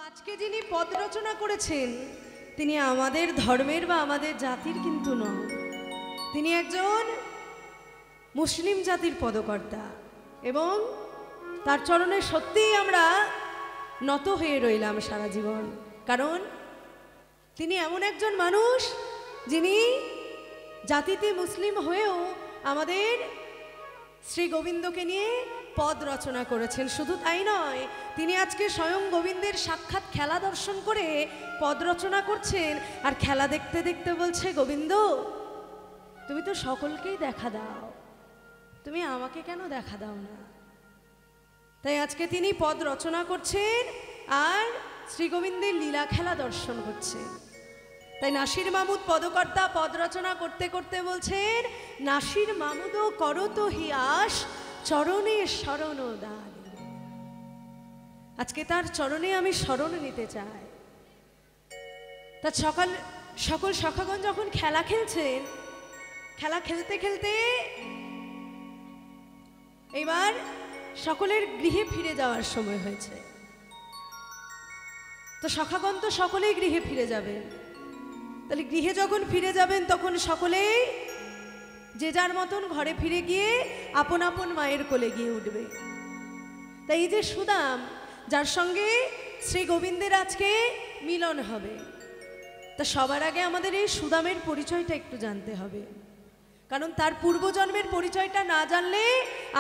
আজকে যিনি পদ রচনা করেছেন তিনি আমাদের ধর্মের বা আমাদের জাতির কিন্তু নন। তিনি একজন মুসলিম জাতির পদকর্তা এবং তার চরণে সত্যিই আমরা নত হয়ে রইলাম সারা জীবন। কারণ তিনি এমন একজন মানুষ যিনি জাতিতে মুসলিম হয়েও আমাদের শ্রী গোবিন্দকে নিয়ে পদ রচনা করেছেন। শুধু তাই নয়, তিনি আজকে স্বয়ং গোবিন্দের সাক্ষাৎ খেলা দর্শন করে পদ রচনা করছেন আর খেলা দেখতে দেখতে বলছে, গোবিন্দ তুমি তো সকলকেই দেখা দাও, তুমি আমাকে কেন দেখা দাও না? তাই আজকে তিনি পদ রচনা করছেন আর শ্রী গোবিন্দের লীলা খেলা দর্শন করছেন। তাই নাসির মাহমুদ পদকর্তা পদ রচনা করতে করতে বলছেন, নাসির মাহমুদ করত হিয়াস চরণে শরণ দান। আজকে তার চরণে আমি শরণ নিতে চাই। তার সকল সখাগণ যখন খেলা খেলছেন, খেলা খেলতে খেলতে এবার সকলের গৃহে ফিরে যাওয়ার সময় হয়েছে। তো সখাগণ তো সকলেই গৃহে ফিরে যাবেন। তাহলে গৃহে যখন ফিরে যাবেন তখন সকলেই যে যার মতন ঘরে ফিরে গিয়ে আপন আপন মায়ের কোলে গিয়ে উঠবে। তাই এই যে সুদাম, যার সঙ্গে শ্রী গোবিন্দের আজকে মিলন হবে, তা সবার আগে আমাদের এই সুদামের পরিচয়টা একটু জানতে হবে। কারণ তার পূর্বজন্মের পরিচয়টা না জানলে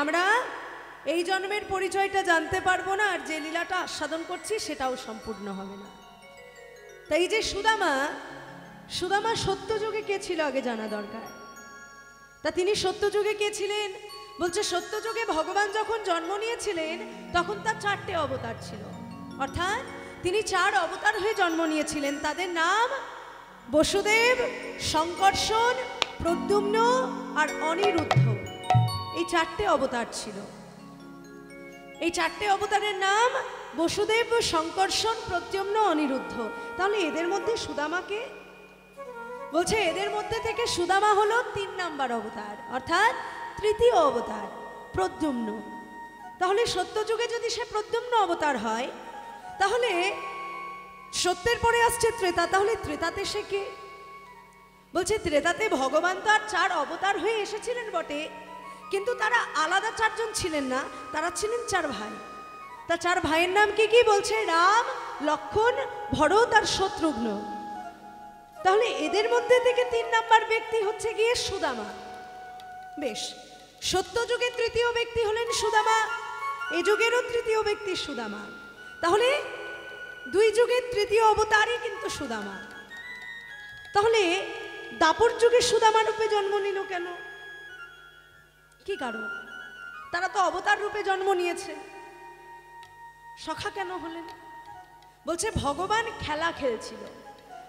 আমরা এই জন্মের পরিচয়টা জানতে পারবো না, আর যে লীলাটা আস্বাদন করছি সেটাও সম্পূর্ণ হবে না। তাই যে সুদামা সত্যযুগে কে ছিল আগে জানা দরকার। তা তিনি সত্যযুগে কে ছিলেন? বলছে সত্যযুগে ভগবান যখন জন্ম নিয়েছিলেন তখন তার 4টে অবতার ছিল, অর্থাৎ তিনি 4 অবতার হয়ে জন্ম নিয়েছিলেন। তাদের নাম বসুদেব, শঙ্কর্ষণ, প্রদ্যুম্ন আর অনিরুদ্ধ। এই 4টে অবতার ছিল। এই 4টে অবতারের নাম বসুদেব, শঙ্কর্ষণ, প্রদ্যুম্ন, অনিরুদ্ধ। তাহলে এদের মধ্যে সুদামাকে বলছে, এদের মধ্যে থেকে সুদামা হলো 3 নাম্বার অবতার, অর্থাৎ তৃতীয় অবতার প্রদ্যুম্ন। তাহলে সত্যযুগে যদি সে প্রদ্যুম্ন অবতার হয়, তাহলে সত্যের পরে আসছে ত্রেতা, তাহলে ত্রেতাতে সে কে? বলছে ত্রেতাতে ভগবান তো আর 4 অবতার হয়ে এসেছিলেন বটে, কিন্তু তারা আলাদা 4 জন ছিলেন না, তারা ছিলেন 4 ভাই। তা 4 ভাইয়ের নাম কি কি? বলছে রাম, লক্ষ্মণ, ভরত আর শত্রুঘ্ন। তাহলে এদের মধ্যে থেকে 3 নাম্বার ব্যক্তি হচ্ছে গিয়ে সুদামা। বেশ, সত্যযুগের তৃতীয় ব্যক্তি হলেন সুদামা, এই যুগেরও তৃতীয় ব্যক্তি সুদামা। তাহলে 2 যুগের তৃতীয় অবতারই কিন্তু সুদামা। তাহলে দাপর যুগে সুদামা রূপে জন্ম নিল কেন? কি কারণ? তারা তো অবতার রূপে জন্ম নিয়েছে, সখা কেন হলেন? বলছে ভগবান খেলা খেলছিল।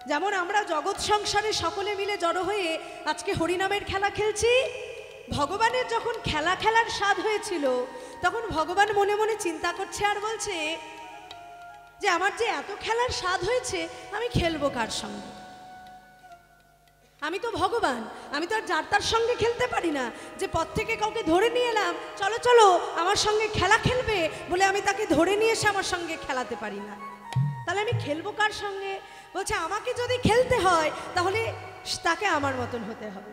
যেমন আমরা জগৎ সংসারে সকলে মিলে জড়ো হয়ে আজকে হরিনামের খেলা খেলছি, ভগবানের যখন খেলা খেলার স্বাদ হয়েছিল তখন ভগবান মনে মনে চিন্তা করছে আর বলছে যে আমার যে এত খেলার স্বাদ হয়েছে, আমি খেলবো কার সঙ্গে? আমি তো ভগবান, আমি তো আর যার তার সঙ্গে খেলতে পারি না। যে পথ থেকে কাউকে ধরে নিয়ে এলাম, চলো চলো আমার সঙ্গে খেলা খেলবে বলে আমি তাকে ধরে নিয়ে এসে আমার সঙ্গে খেলাতে পারি না। তাহলে আমি খেলবো কার সঙ্গে? বলছে আমাকে যদি খেলতে হয় তাহলে তাকে আমার মতন হতে হবে।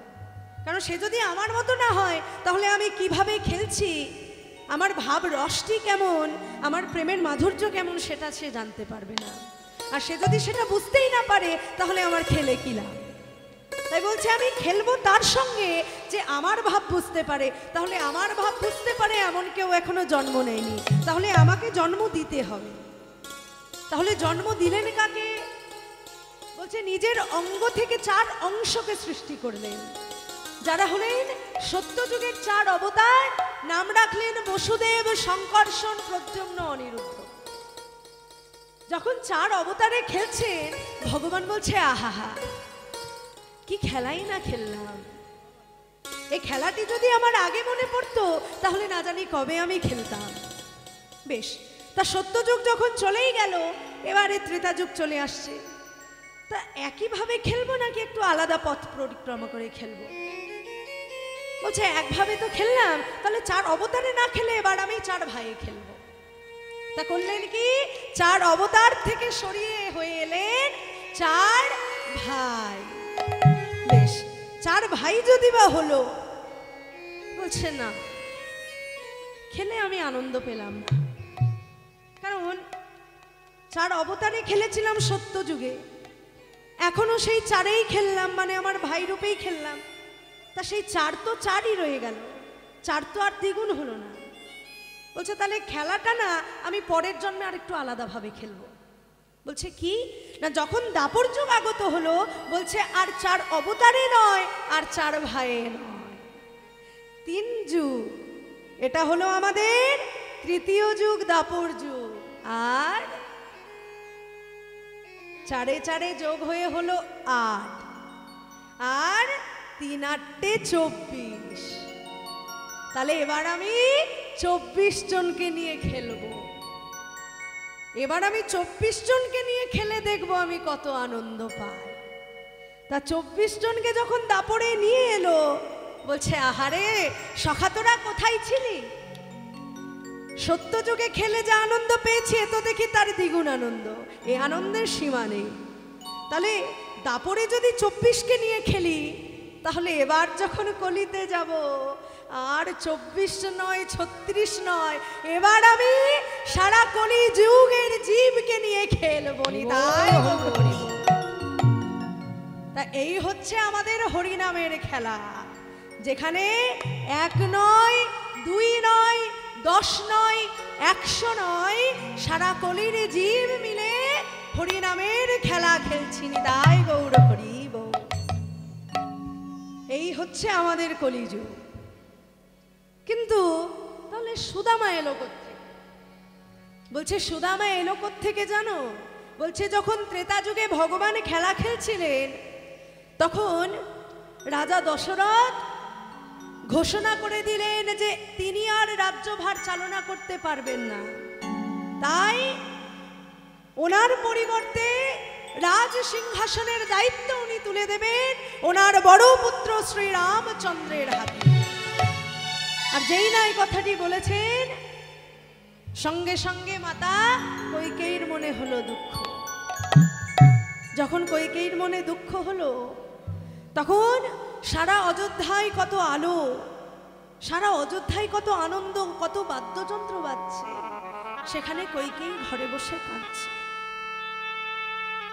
কারণ সে যদি আমার মতো না হয় তাহলে আমি কিভাবে খেলছি, আমার ভাব রসটি কেমন, আমার প্রেমের মাধুর্য কেমন, সেটা সে জানতে পারবে না। আর সে যদি সেটা বুঝতেই না পারে তাহলে আমার খেলে কি লাভ? তাই বলছে আমি খেলবো তার সঙ্গে যে আমার ভাব বুঝতে পারে। তাহলে আমার ভাব বুঝতে পারে এমন কেউ এখনো জন্ম নেয়নি, তাহলে আমাকে জন্ম দিতে হবে। তাহলে জন্ম দিলেন কাকে? বলছে নিজের অঙ্গ থেকে 4 অংশকে সৃষ্টি করলেন, যারা হলেন সত্যযুগের 4 অবতার। নাম রাখলেন বসুদেব, শঙ্কর্ষণ, প্রদ্যুম্ন, অনিরুদ্ধ। যখন 4 অবতারে খেলছেন, ভগবান বলছে আহাহা, কি খেলাই না খেললাম। এই খেলাটি যদি আমার আগে মনে পড়তো তাহলে না জানি কবে আমি খেলতাম। বেশ, তা সত্যযুগ যখন চলেই গেল, এবারে ত্রেতা যুগ চলে আসছে। তা একইভাবে খেলবো নাকি একটু আলাদা পথ পরিক্রমা করে খেলবো? বলছে একভাবে তো খেললাম, তাহলে 4 অবতারে না খেলে এবার আমি 4 ভাইয়ে খেলবো। তা করলেন কি, 4 অবতার থেকে সরিয়ে হয়ে এলেন 4 ভাই। বেশ, 4 ভাই যদি বা হলো, বলছে না, খেলে আমি আনন্দ পেলাম না। কারণ 4 অবতারে খেলেছিলাম সত্য যুগে, এখনো সেই 4এই খেললাম, মানে আমার ভাই রূপেই খেললাম। তা সেই 4 তো 4ই রয়ে গেল, 4 তো আর দ্বিগুণ হলো না। বলছে তাহলে খেলাটা না আমি পরের জন্মে আর একটু আলাদাভাবে খেলবো। বলছে কি না, যখন দাপর যুগ আগত হলো, বলছে আর 4 অবতারে নয়, আর 4 ভাইয়ে নয়, 3 যুগ। এটা হলো আমাদের তৃতীয় যুগ, দাপর যুগ। আর 4 এ 4 যোগ হয়ে হলো 8, আর 3 8 24। তাহলে এবার আমি 24 জনকে নিয়ে খেলবো। এবার আমি 24 জনকে নিয়ে খেলে দেখবো আমি কত আনন্দ পাই। তা 24 জনকে যখন দাপড়ে নিয়ে এলো, বলছে আহারে সখা তোরা কোথায় ছিলি? সত্য যুগে খেলে যা আনন্দ পেয়েছি, এ তো দেখি তার দ্বিগুণ আনন্দ, এই আনন্দের সীমা নেই। তাহলে দাপড়ে যদি 24কে নিয়ে খেলি, তাহলে এবার যখন কলিতে যাব, আর 24 নয় 36 নয়, এবার আমি সারা কলি যুগের জীবকে নিয়ে খেলবো। তা এই হচ্ছে আমাদের হরিনামের খেলা, যেখানে 1 নয় 2 নয় 10 নয় 100 নয়, সারা কলির জীব মিলে হরিনামের খেলা খেলছি। নিতাই গৌর হরি বল। এই হচ্ছে আমাদের কলিযুগ। কিন্তু তাহলে সুদামা এলো কোত্থেকে? বলছে সুদামা এলো কোত্থেকে জানো? বলছে যখন ত্রেতা যুগে ভগবান খেলা খেলছিলেন, তখন রাজা দশরথ ঘোষণা করে দিলেন যে তিনি আর রাজ্যভার চালনা করতে পারবেন না। তাই ওনার পরিবর্তে রাজ সিংহাসনের দায়িত্ব উনি তুলে দেবেন ওনার বড় পুত্র শ্রী রামচন্দ্রের হাতে। আর যেই না এই কথাটি বলেছেন, সঙ্গে সঙ্গে মাতা কইকেয়ীর মনে হলো দুঃখ। যখন কইকেয়ীর মনে দুঃখ হলো, তখন সারা অযোধ্যায় কত আলো, সারা অযোধ্যায় কত আনন্দ, কত বাদ্যযন্ত্র বাজছে, সেখানে কইকেয়ী ঘরে বসে কাঁদছে।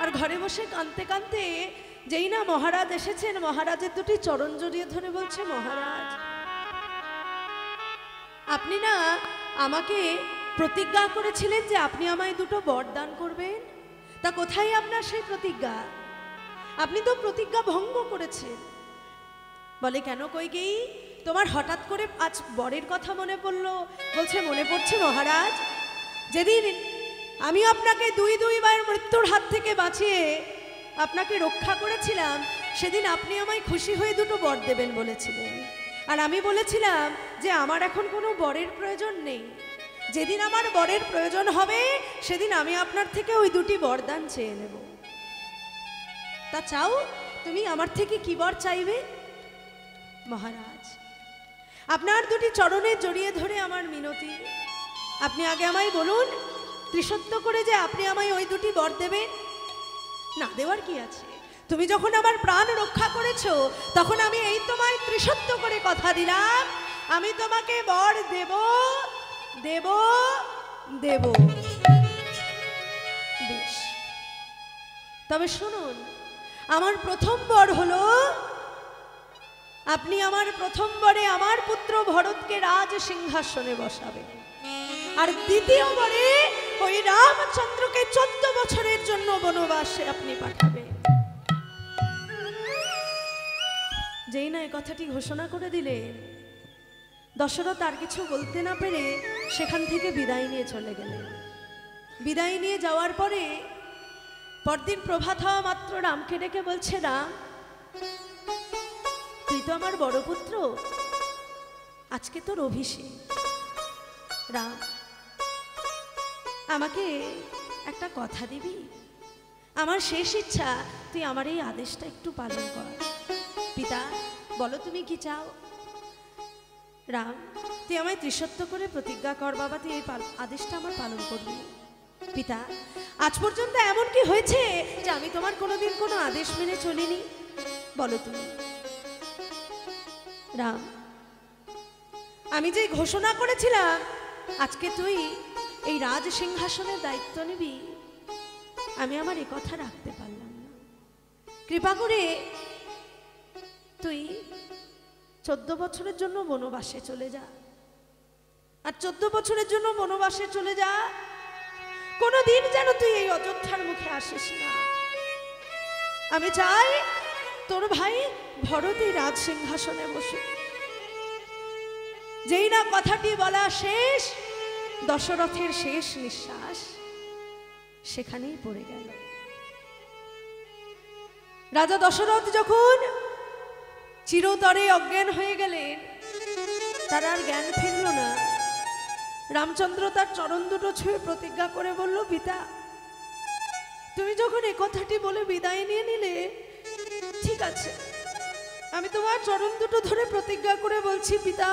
আর ঘরে বসে কাঁদতে কাঁদতে যেই না মহারাজ এসেছেন, মহারাজের দুটি চরণ জড়িয়ে ধরে বলছে, মহারাজ আপনি না আমাকে প্রতিজ্ঞা করেছিলেন যে আপনি আমায় দুটো বর দান করবেন, তা কোথায় আপনার সেই প্রতিজ্ঞা? আপনি তো প্রতিজ্ঞা ভঙ্গ করেছেন। বলে কেন কইকেয়ী, তোমার হঠাৎ করে আজ বরের কথা মনে পড়লো? বলছে মনে পড়ছে মহারাজ, যেদিন আমি আপনাকে 2 বার মৃত্যুর হাত থেকে বাঁচিয়ে আপনাকে রক্ষা করেছিলাম, সেদিন আপনি আমায় খুশি হয়ে দুটো বর দেবেন বলেছিলেন। আর আমি বলেছিলাম যে আমার এখন কোনো বরের প্রয়োজন নেই, যেদিন আমার বরের প্রয়োজন হবে সেদিন আমি আপনার থেকে ওই 2টি বরদান চেয়ে নেব। তা চাও, তুমি আমার থেকে কি বর চাইবে? মহারাজ আপনার 2টি চরণে জড়িয়ে ধরে আমার মিনতি, আপনি আগে আমায় বলুন ত্রিসত্য করে যে আপনি আমায় ওই 2টি বর দেবেন। না দেওয়ার কি আছে, তুমি যখন আমার প্রাণ রক্ষা করেছো, তখন আমি এই তোমায় ত্রিসত্য করে কথা দিলাম, আমি তোমাকে বর দেব দেব দেব। বেশ, তবে শুনুন, আমার প্রথম বর হলো আপনি আমার প্রথম বরে আমার পুত্র ভরতকে রাজ সিংহাসনে বসাবেন, আর দ্বিতীয় বরে ওই রামচন্দ্রকে 14 বছরের জন্য বনবাসে আপনি পাঠাবেন। যেই না এই কথাটি ঘোষণা করে দিলেন, দশরথ আর কিছু বলতে না পেরে সেখান থেকে বিদায় নিয়ে চলে গেলেন। বিদায় নিয়ে যাওয়ার পরে পরদিন প্রভাত হওয়া মাত্র রামকে ডেকে বলছে, রাম তুই তো আমার বড় পুত্র, আজকে তোর অভিষেক। রাম আমাকে একটা কথা দিবি? আমার শেষ ইচ্ছা তুই আমার এই আদেশটা একটু পালন কর। পিতা বলো তুমি কি চাও? রাম, তুই আমায় ত্রিসত্য করে প্রতিজ্ঞা কর বাবা, তুই এই আদেশটা আমার পালন করবি। পিতা, আজ পর্যন্ত এমন কি হয়েছে যে আমি তোমার কোনোদিন কোনো আদেশ মেনে চলিনি? বলো তুমি। রাম, আমি যে ঘোষণা করেছিলাম আজকে তুই এই রাজ সিংহাসনের দায়িত্ব নিবি, আমি আমার এ কথা রাখতে পারলাম না। কৃপা করে তুই 14 বছরের জন্য বনবাসে চলে যা। আর 14 বছরের জন্য বনবাসে চলে যা, কোনোদিন যেন তুই এই অযোধ্যার মুখে আসিস না। আমি চাই তোর ভাই ভরত এই রাজ সিংহাসনে বসে। যেই না কথাটি বলা শেষ, দশরথের শেষ নিঃশ্বাস সেখানেই পড়ে গেল। রাজা দশরথ যখন চিরতরে অজ্ঞান হয়ে গেলেন, তার আর জ্ঞান ফিরল না। রামচন্দ্র তার চরণ দুটো ছুঁয়ে প্রতিজ্ঞা করে বলল, পিতা, তুমি যখন এ কথাটি বলে বিদায় নিয়ে নিলে, ঠিক আছে, আমি তোমার চরণ দুটো ধরে প্রতিজ্ঞা করে বলছি পিতা,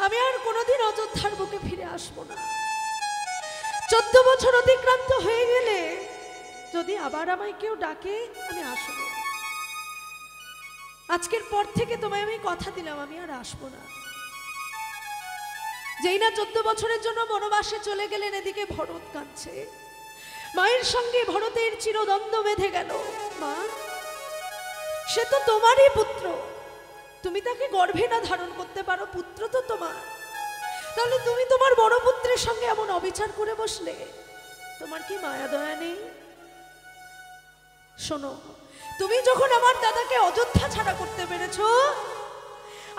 আমি আর কোনোদিন অযোধ্যার বুকে ফিরে আসবো না। 14 বছর অতিক্রান্ত হয়ে গেলে যদি আবার আমায় কেউ ডাকে, আমি আসবো। আজকের পর থেকে তোমায় আমি কথা দিলাম, আমি আর আসবো না। যেই না 14 বছরের জন্য বনবাসে চলে গেলেন, এদিকে ভরত কাঁদছে। মায়ের সঙ্গে ভরতের চিরদ্বন্দ্ব বেঁধে গেল। মা, সে তো তোমারই পুত্র, তুমি তাকে গর্ভে না ধারণ করতে পারো, পুত্র তো তোমার, তাহলে তুমি তোমার বড় পুত্রের সঙ্গে এমন অবিচার করে বসলে, তোমার কি মায়া দয়া নেই? শোনো, তুমি যখন আমার দাদাকে অযোধ্যা ছাড়া করতে পেরেছ,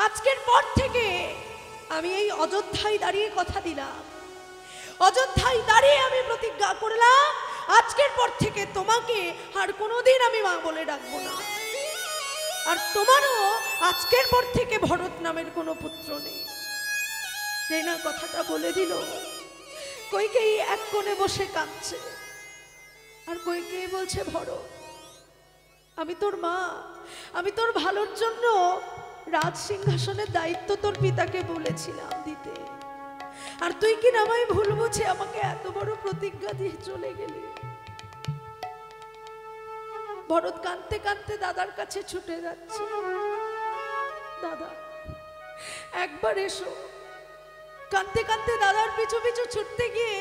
আজকের পর থেকে আমি এই অযোধ্যায় দাঁড়িয়ে কথা দিলাম, অযোধ্যায় দাঁড়িয়ে আমি প্রতিজ্ঞা করলাম, আজকের পর থেকে তোমাকে আর কোনোদিন আমি মা বলে ডাকবো না। আর তোমারও আজকের পর থেকে ভরত নামের কোনো পুত্র নেই। যেই না কথাটা বলে দিল, কইকেয়ী এক কোণে বসে কাঁদছে, আর কইকেয়ী বলছে, ভরত, আমি তোর মা, আমি তোর ভালোর জন্য রাজ সিংহাসনের দায়িত্ব তোর পিতাকে বলেছিলাম দিতে, আর তুই কি নামাই ভুল বুঝে আমাকে এত বড় প্রতিজ্ঞা দিয়ে চলে গেলি। ভরত কাঁদতে কাঁদতে দাদার কাছে ছুটে যাচ্ছে। দাদা, একবার এসো। কাঁদতে কাঁদতে দাদার পিছু পিছু ছুটতে গিয়ে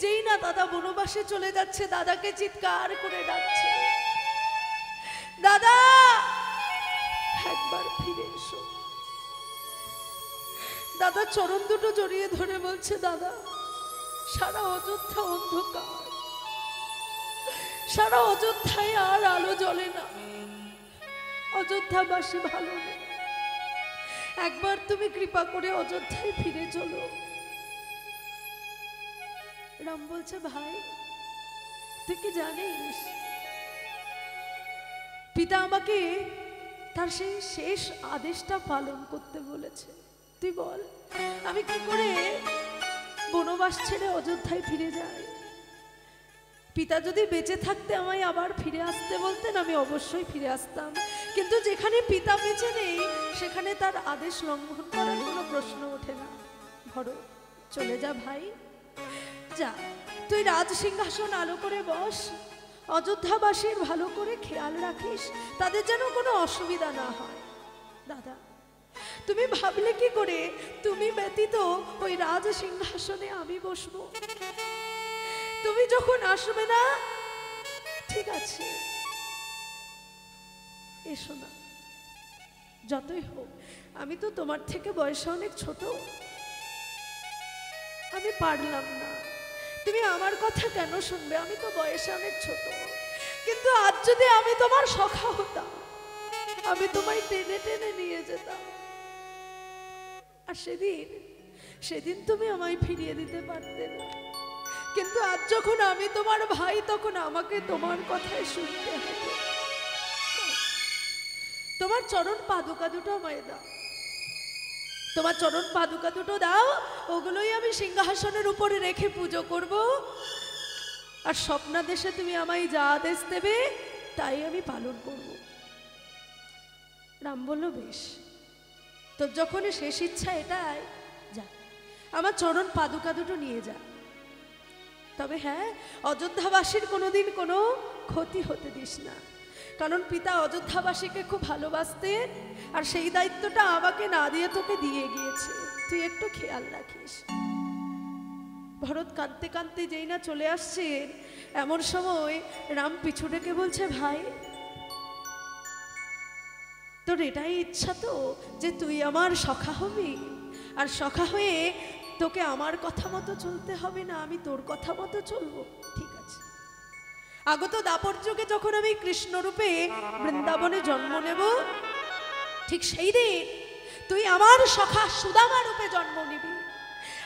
যেই না দাদা বনবাসে চলে যাচ্ছে, দাদাকে চিৎকার করে ডাকছে, দাদা, একবার ফিরে এসো। দাদা চরণ দুটো জড়িয়ে ধরে বলছে, দাদা, সারা অযোধ্যা অন্ধকার, সারা অযোধ্যায় আর আলো জ্বলে না, অযোধ্যাবাসী ভালো নেই, একবার তুমি কৃপা করে অযোধ্যায় ফিরে চলো। রাম বলছে, ভাই, তুই কি জানিস পিতা আমাকে তার সেই শেষ আদেশটা পালন করতে বলেছে? তুই বল, আমি কি করে বনবাস ছেড়ে অযোধ্যায় ফিরে যাই? পিতা যদি বেঁচে থাকতে আমায় আবার ফিরে আসতে বলতেন, আমি অবশ্যই ফিরে আসতাম, কিন্তু যেখানে পিতা বেঁচে নেই সেখানে তার আদেশ লঙ্ঘন করার কোনো প্রশ্ন ওঠে না। ভরত, চলে যা ভাই, যা, তুই রাজ সিংহাসন আলো করে বস, অযোধ্যাবাসীর ভালো করে খেয়াল রাখিস, তাদের যেন কোনো অসুবিধা না হয়। দাদা, তুমি ভাবলে কি করে তুমি ব্যতীত ওই রাজ সিংহাসনে আমি বসবো? তুমি যখন আসবে না, ঠিক আছে, এসো না, যতই হোক আমি তো তোমার থেকে বয়সে অনেক ছোট, আমি পারলাম না, তুমি আমার কথা কেন শুনবে? আমি তো বয়সে অনেক ছোট, কিন্তু আজ যদি আমি তোমার সখা হতাম, আমি তোমায় টেনে টেনে নিয়ে যেতাম, আর সেদিন তুমি আমায় ফিরিয়ে দিতে পারতে না। কিন্তু আজ যখন আমি তোমার ভাই, তখন আমাকে তোমার কথাই শুনতে হবে। তোমার চরণ পাদুকা দুটো আমায় দাও, তোমার চরণ পাদুকা দুটো দাও, ওগুলোই আমি সিংহাসনের উপরে রেখে পুজো করব, আর স্বপ্নাদেশে তুমি আমায় যা আদেশ দেবে তাই আমি পালন করব। রাম বলল, বেশ, তোর যখন শেষ ইচ্ছা এটাই, আমার চরণ পাদুকা দুটো নিয়ে যা। তবে হ্যাঁ, অযোধ্যাবাসীর কোনোদিন কোনো ক্ষতি হতে দিস না, কারণ পিতা অযোধ্যাবাসীকে খুব ভালোবাসতেন, আর সেই দায়িত্বটা আমাকে না দিয়ে তোকে দিয়ে গিয়েছে, তুই একটু খেয়াল রাখিস। ভরত কাঁদতে কাঁদতে যেই না চলে আসছেন, এমন সময় রাম পিছু ডেকে বলছে, ভাই তোর এটাই ইচ্ছা তো যে তুই আমার সখা হবি, আর সখা হয়ে তোকে আমার কথা মতো চলতে হবে না, আমি তোর কথা মতো চলবো? ঠিক আছে, আগত দাপর যুগে যখন আমি কৃষ্ণরূপে বৃন্দাবনে জন্ম নেব, ঠিক সেই দিন তুই আমার সখা সুদামা রূপে জন্ম নিবি,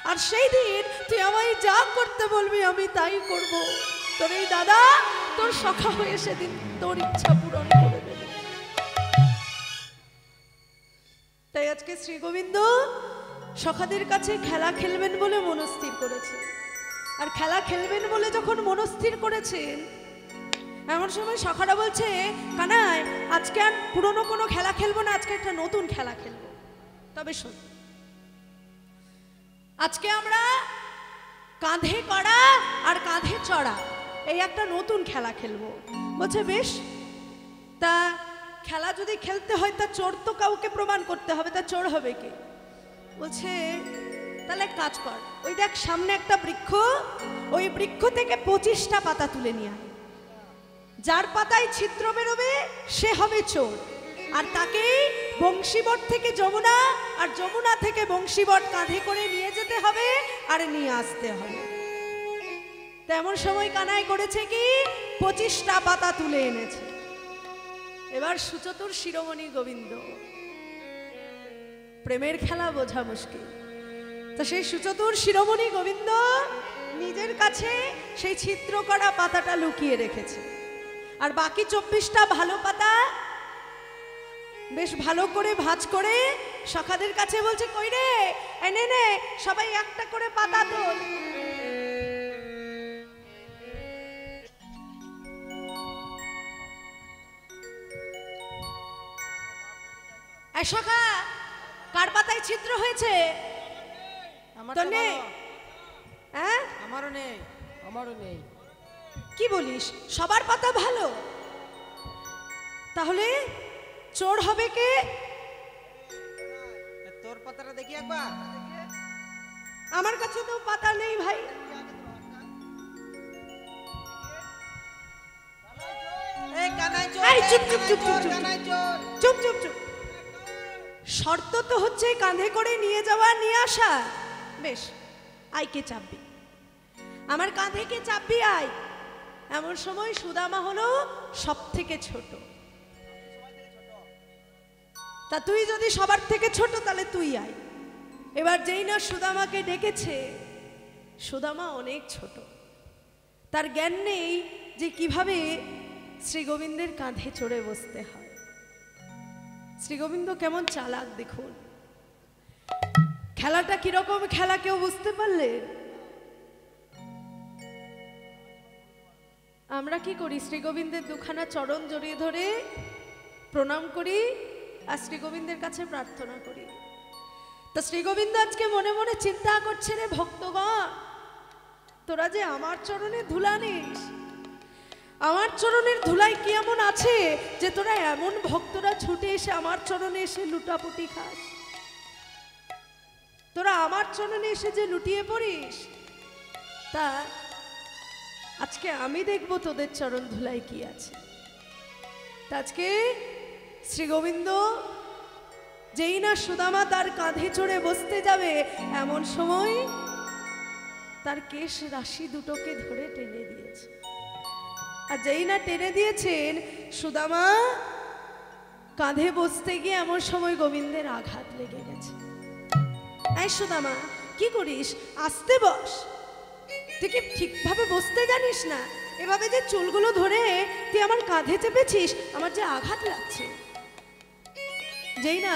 আর সেই দিন তুই আমায় যা করতে বলবি আমি তাই করব। তোর এই দাদা তোর সখা হয়ে সেদিন তোর ইচ্ছা পূরণ করে দেবে। তাই আজকে শ্রী গোবিন্দ সখাদের কাছে খেলা খেলবেন বলে মনস্থির করেছে, আর খেলা খেলবেন বলে যখন মনস্থির করেছেন, এমন সময় সখারা বলছে, কানাই আজকে আর পুরনো কোনো খেলা খেলবো না, আজকে একটা নতুন খেলা খেলবো। তবে শোন, আজকে আমরা কাঁধে কড়া আর কাঁধে চড়া এই একটা নতুন খেলা খেলবো। বলছে বেশ, তা খেলা যদি খেলতে হয় তা চোর তো কাউকে প্রমাণ করতে হবে, তা চোর হবে কে? বলছে তাহলে কাজ কর, ওই দেখ সামনে একটা বৃক্ষ, ওই বৃক্ষ থেকে 25টা পাতা তুলে নিয়ে আয়, যার পাতায় ছিদ্র বেরোবে সে হবে চোর, আর তাকে বংশীবট থেকে যমুনা আর যমুনা থেকে বংশীবট কাঁধে করে নিয়ে যেতে হবে আর নিয়ে আসতে হবে। তেমন সময় কানাই করেছে কি, 25টা পাতা তুলে এনেছে। এবার সুচতুর শিরোমণি গোবিন্দ, প্রেমের খেলা বোঝা মুশকিল, তো সেই সুচতুর শিরোমণি গোবিন্দ নিজের কাছে সেই ছিদ্র করা পাতাটা লুকিয়ে রেখেছে, আর বাকি 24টা ভালো পাতা বেশ ভালো করে ভাঁজ করে সখাদের কাছে বলছে, কই রে, এনে নে সবাই একটা করে পাতা তোল। সখা, কার পাতায় ছিদ্র হয়েছে? তোর নেই? হ্যাঁ, আমারও নেই। আমারও নেই। কি বলিস, সবার পাতা ভালো? তাহলে চোর হবে কে? তোর পাতাটা দেখি একবার। আমার কাছে তো পাতা নেই ভাই। এই কানাই চোর, এই চুপ চুপ চুপ চুপ কানাই চোর। চুপ চুপ চুপ। শর্ত তো হচ্ছে কাঁধে করে নিয়ে যাওয়া নিয়ে আসা। বেশ, আইকে চাপবি, আমার কাঁধে কে চাপবি আয়। এমন সময় সুদামা হলো সব থেকে ছোট। তা তুই যদি সবার থেকে ছোট তাহলে তুই আয়। এবার যেই না সুদামাকে ডেকেছে, সুদামা অনেক ছোট, তার জ্ঞান নেই যে কিভাবে শ্রী গোবিন্দের কাঁধে চড়ে বসতে হয়। শ্রী গোবিন্দ কেমন চালাক দেখুন, খেলাটা কিরকম খেলা কেউ বুঝতে পারলে? আমরা কি করি, শ্রী গোবিন্দের দুখানা চরণ জড়িয়ে ধরে প্রণাম করি আর শ্রী গোবিন্দের কাছে প্রার্থনা করি। তো শ্রী গোবিন্দ আজকে মনে মনে চিন্তা করছে, রে ভক্তগণ, তোরা যে আমার চরণে ধুলা নিস, আমার চরণের ধুলায় কি এমন আছে যে তোরা এমন ভক্তরা ছুটে এসে আমার চরণে এসে লুটাপুটি খাস? তোরা আমার চরণে এসে যে লুটিয়ে পড়িস, তা আজকে আমি দেখব তোদের চরণ ধুলায় কি আছে। আজকে শ্রী গোবিন্দ যেই না সুদামা তার কাঁধে চড়ে বসতে যাবে, এমন সময় তার কেশ রাশি দুটোকে ধরে টেনে দিয়েছে। আর যেই না টেনে দিয়েছেন, সুদামা কাঁধে বসতে গিয়ে এমন সময় গোবিন্দের আঘাত লেগে গেছে। এই সুদামা, কি করিস? আস্তে বস, তুই কি ঠিকভাবে বসতে জানিস না? এভাবে যে চুলগুলো ধরে তুই আমার কাঁধে চেপেছিস, আমার যে আঘাত লাগছে। যেই না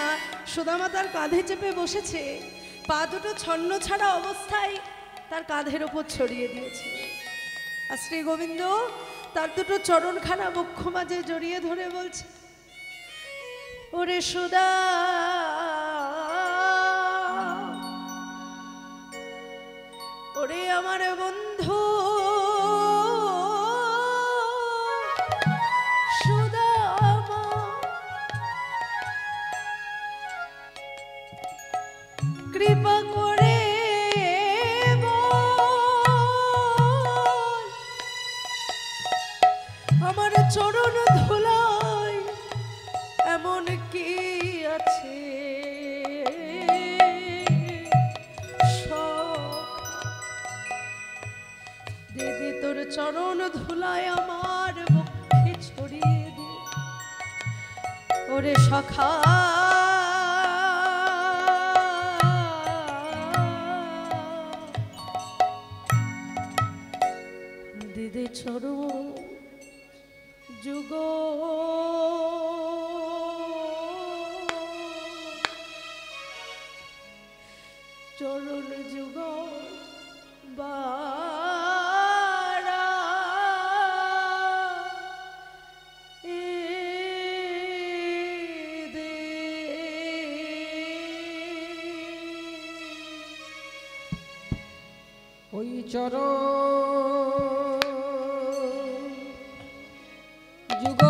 সুদামা তার কাঁধে চেপে বসেছে, পা দুটো ছন্ন ছাড়া অবস্থায় তার কাঁধের ওপর ছড়িয়ে দিয়েছে। আর শ্রী গোবিন্দ তার দুটো চরণখানা বক্ষ মাঝে জড়িয়ে ধরে বলছে, ওরে সুদা, আমার চরণ ধুলায় এমন কি আছে দিদি তোর চরণ ধুলায় আমার বক্ষে ছড়িয়ে দে ওরে সখা দিদি চরণ যুগ চরণ যুগ বারা এ দে ওই চরণ যুগ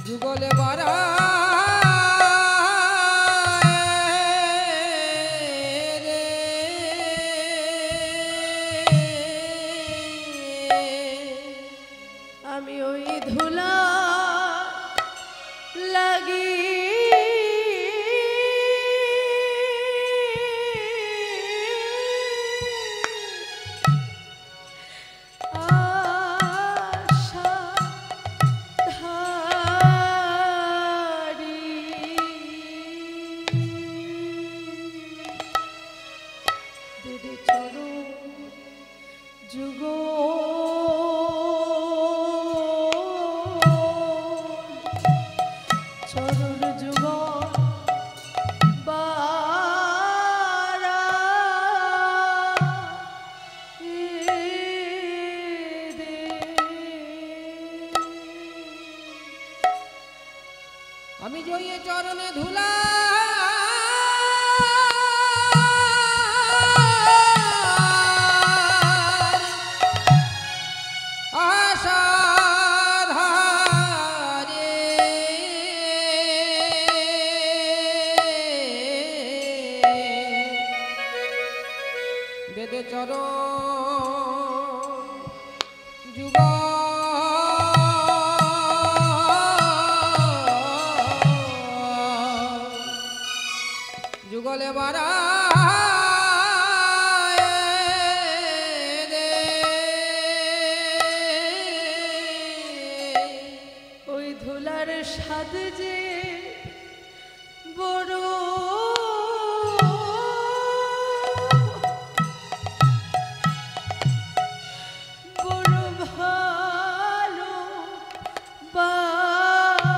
যুগলে বারা আমি ওই ধুলা লাগি আশা ধারি দিদি চরণ যুগ চরণ যুগ বারা এ দে আমি জয়ে চরণে ধুলা আশা ধারে বেদে চরণ যুগ যুগলে বারা ওই ধুলার স্বাদ যে বড় বড় ভালো বাসি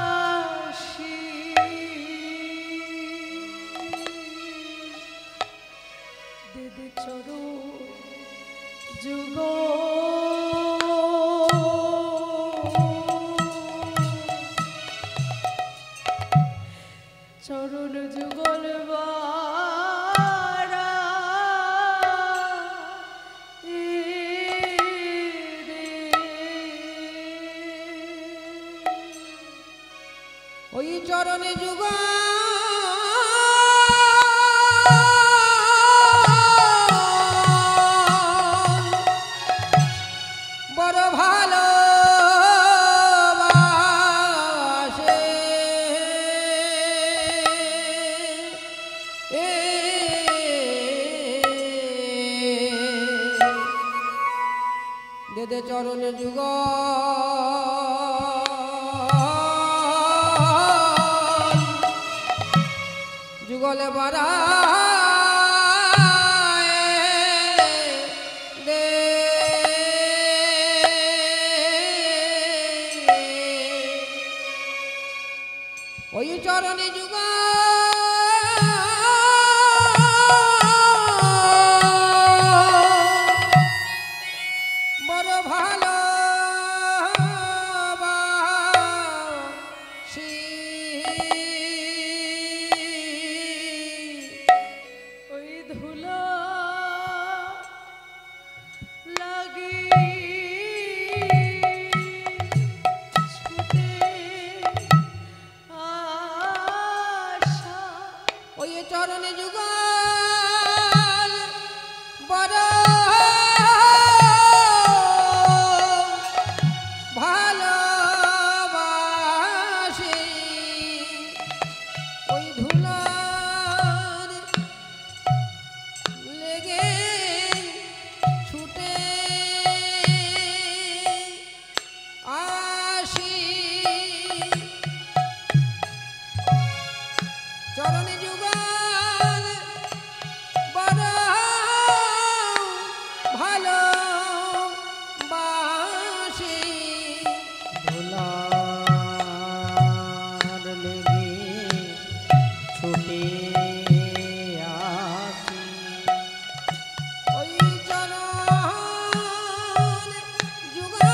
দিদি চরণ যুগ চরণ যুগল বারা এ দে ওই চরণে যুগ বড় ভালো বাসে দেদে চরণে যুগ যুগলে বারা দে ওই চরণে যুগ বড় ভালো বাসি ওই চরণে যুগল বড় ভালোবাসি ওই ধুলার লেগে ছুটে আসি চরণে যুগল বড় ভালোবাসি ধুলার লেগে ছুটে আসি ওই চরণ যুগল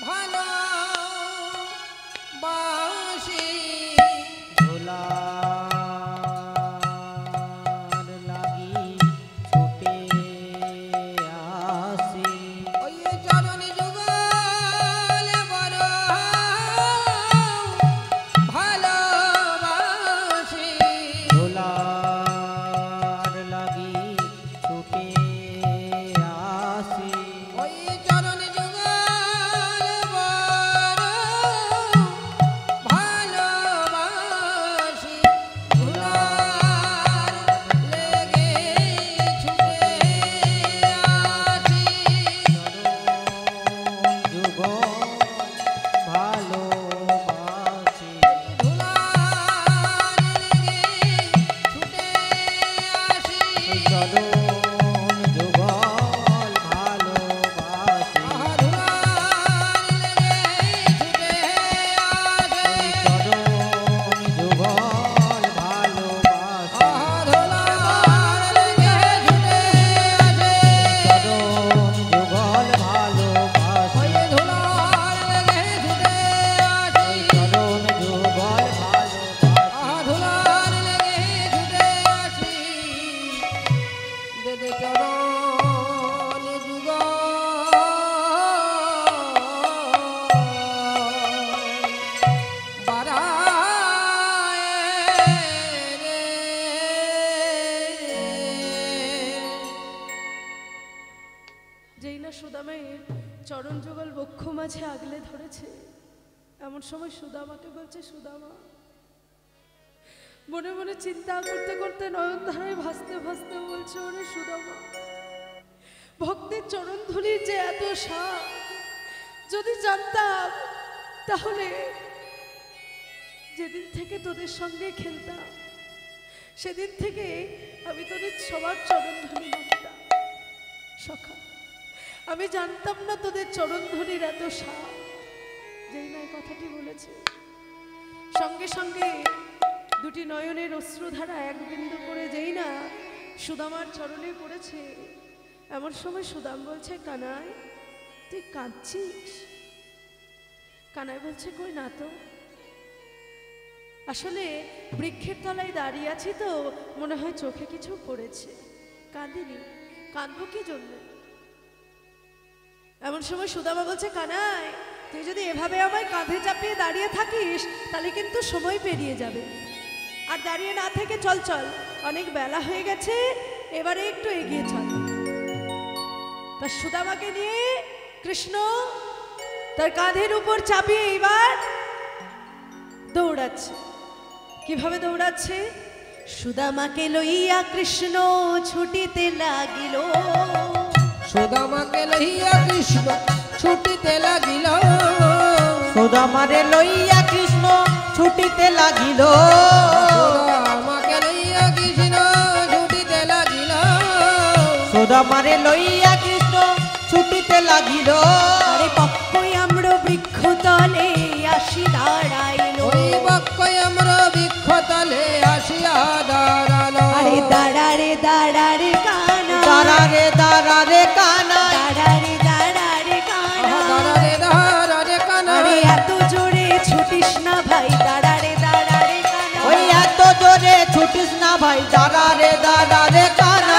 ভালোবাসি ধুলার লাগি ছুটে আসি ওই চরণ যুগল বড় ভালোবাসি ধুলার লাগি ছুটে আসি ওই চরণ যুগল বড় ভালোবাসি ধুলার লেগে ছুটে আসি যুগ ভালোবাসি ধুলার লেগে ছুটে আসি চরণ যুগল ভালোবাসি আহা ধুলার লেগে ছুটে আসি চরণ যুগল ভালোবাসি আহা ধুলার লেগে ছুটে আসি চরণ যুগল ভালোবাসি ওই ধুলার লেগে ছুটে আসি চরণ যুগল ভালোবাসি আহা ধুলার লেগে ছুটে আসি দে চরণ যুগল বারায় রে যেই না সুদামের চরণ যুগল বক্ষ মাঝে আগলে ধরেছে, এমন সময় সুদামাকে বলছে, সুদামা, মনে মনে চিন্তা করতে করতে নয়ন ধারায় ভাসতে ভাসতে বলছে, ওরে সুদামা, ভক্তের চরণ ধুলির যে এত স্বাদ, যদি জানতাম তাহলে যেদিন থেকে তোদের সঙ্গে খেলতাম সেদিন থেকে আমি তোদের সবার চরণ ধুলি মানতাম। সখা, আমি জানতাম না তোদের চরণ ধুলির এত স্বাদ। যেই না এই কথাটি বলেছে, সঙ্গে সঙ্গে দুটি নয়নের অশ্রুধারা এক বিন্দু করে যেই না সুদামার চরণে পড়েছে, এমন সময় সুদাম বলছে, কানাই, তুই কাঁদছিস? কানাই বলছে, কই না তো, আসলে বৃক্ষের তলায় দাঁড়িয়ে আছি তো মনে হয় চোখে কিছু পড়েছে, কাঁদিনি, কাঁদবো কি জন্য? এমন সময় সুদামা বলছে, কানাই, তুই যদি এভাবে আমায় কাঁধে চাপিয়ে দাঁড়িয়ে থাকিস তাহলে কিন্তু সময় পেরিয়ে যাবে, আর দাঁড়িয়ে না থেকে চল চল, অনেক বেলা হয়ে গেছে, এবারে একটু এগিয়ে চল। তা সুদামাকে নিয়ে কৃষ্ণ তার কাঁধের উপর চাপিয়ে এবার দৌড়াচ্ছে। কিভাবে দৌড়াচ্ছে? সুদামাকে লইয়া কৃষ্ণ ছুটিতে লাগিল, সুদামাকে লইয়া কৃষ্ণ ছুটিতে লাগিল, সুদামারে লইয়া কৃষ্ণ ছুটিতে লাগিল, সুদামাকে লইয়া কৃষ্ণ ছুটিতে লাগিল, সুদামারে লইয়া কৃষ্ণ ছুটিতে লাগিল। আরে পক্ষই আমরা বৃক্ষ তলে আসি দাঁড়াইল, ওই বাক্যই আমরা বৃক্ষতলে আসিয়া দাঁড়ালো। আরে দাঁড়ারে দাঁড়ারে কানা, দাঁড়ারে দাঁড়ারে কানা, দাঁড়ারে দাঁড়ারে কানা, দাঁড়ারে দাঁড়ারে কানা, আরে এত জোরে ছুটিস না ভাই, দাঁড়ারে দাঁড়ারে কানা, ওই এত জোরে ছুটিস না ভাই, দাঁড়ারে দাঁড়ারে কানা।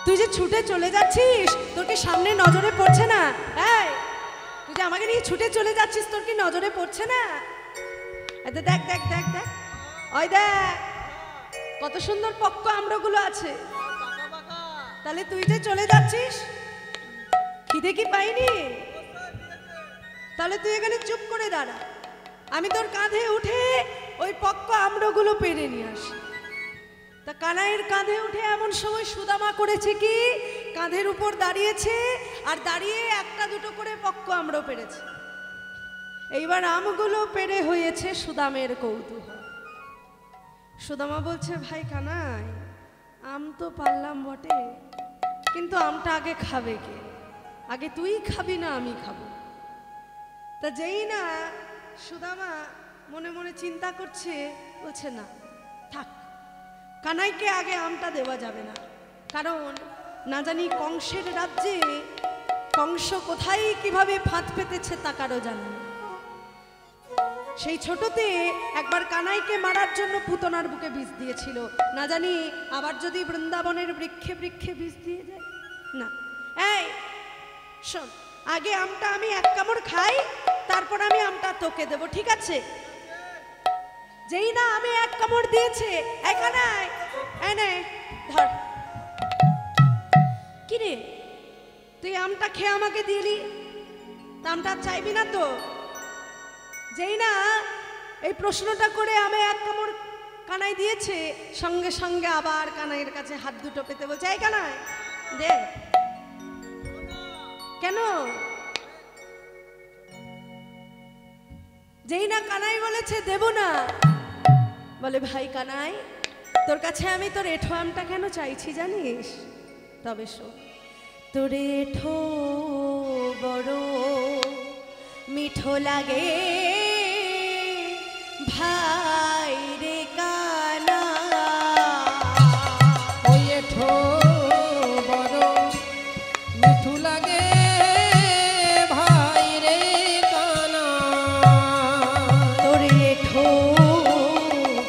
তুই যে ছুটে চলে যাচ্ছিস, তোর কি সামনে নজরে পড়ছে না? এই, তুই যে আমাকে নিয়ে ছুটে চলে যাচ্ছিস, তোর কি নজরে পড়ছে না? এতে দেখ দেখ দেখ দেখ, ওই দেখ কত সুন্দর পক্ক আমড়াগুলো আছে। তাহলে তুই যে চলে যাচ্ছিস, খিদে কি পাইনি? তাহলে তুই এখানে চুপ করে দাঁড়া, আমি তোর কাঁধে উঠে ওই পক্ক আমড়াগুলো পেরে নিয়ে আসি। তা কানাইয়ের কাঁধে উঠে এমন সময় সুদামা করেছে কি, কাঁধের উপর দাঁড়িয়েছে আর দাঁড়িয়ে একটা দুটো করে পক্ক আমড়ো পেরেছে। এইবার আমগুলো পেরে হয়েছে সুদামের কৌতূহল। সুদামা বলছে, ভাই কানাই, আম তো পারলাম বটে, কিন্তু আমটা আগে খাবে কে? আগে তুই খাবি না আমি খাবো? তা যেই না সুদামা মনে মনে চিন্তা করছে, বলছে না থাক, কানাইকে আগে আমটা দেওয়া যাবে না, কারণ না জানি কংসের রাজ্যে কংস কোথায় কিভাবে ফাঁদ পেতেছে তা কারো জানে না। সেই ছোটতে একবার কানাইকে মারার জন্য পুতনার বুকে বিষ দিয়েছিল, না জানি আবার যদি বৃন্দাবনের বৃক্ষে বৃক্ষে বিষ দিয়ে যায় না। এই শোন, আগে আমটা আমি এক কামড় খাই, তারপর আমি আমটা তোকে দেব, ঠিক আছে? যেই না আমি এক কামড় দিয়েছে, এই কানাই এই নে ধর। কি রে, তুই আমটা খেয়ে আমাকে দিলি, তা আমটা চাইবি না তো? যেই না এই প্রশ্নটা করে আমি এক কামড় কানাই দিয়েছে, সঙ্গে সঙ্গে আবার কানাইয়ের কাছে হাত দুটো পেতে বলছে, এই কানাই দে। কেন? যেই না কানাই বলেছে দেব না, বলে ভাই কানাই, তোর কাছে আমি তোর এঁঠো আমটা কেন চাইছি জানিস? তবে শোন, তোর এঁঠো বড় মিঠো লাগে ভাই রে কানা। ওই এঠো বড় মিঠু লাগে ভাই রে কানা। তোর এঁঠো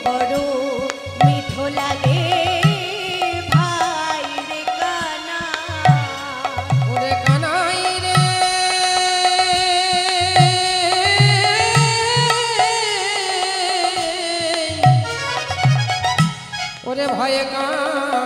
বড় মিঠো লাগে ভাই রে কানা। ওরে কানাই রে, ওরে ভয়ে কানা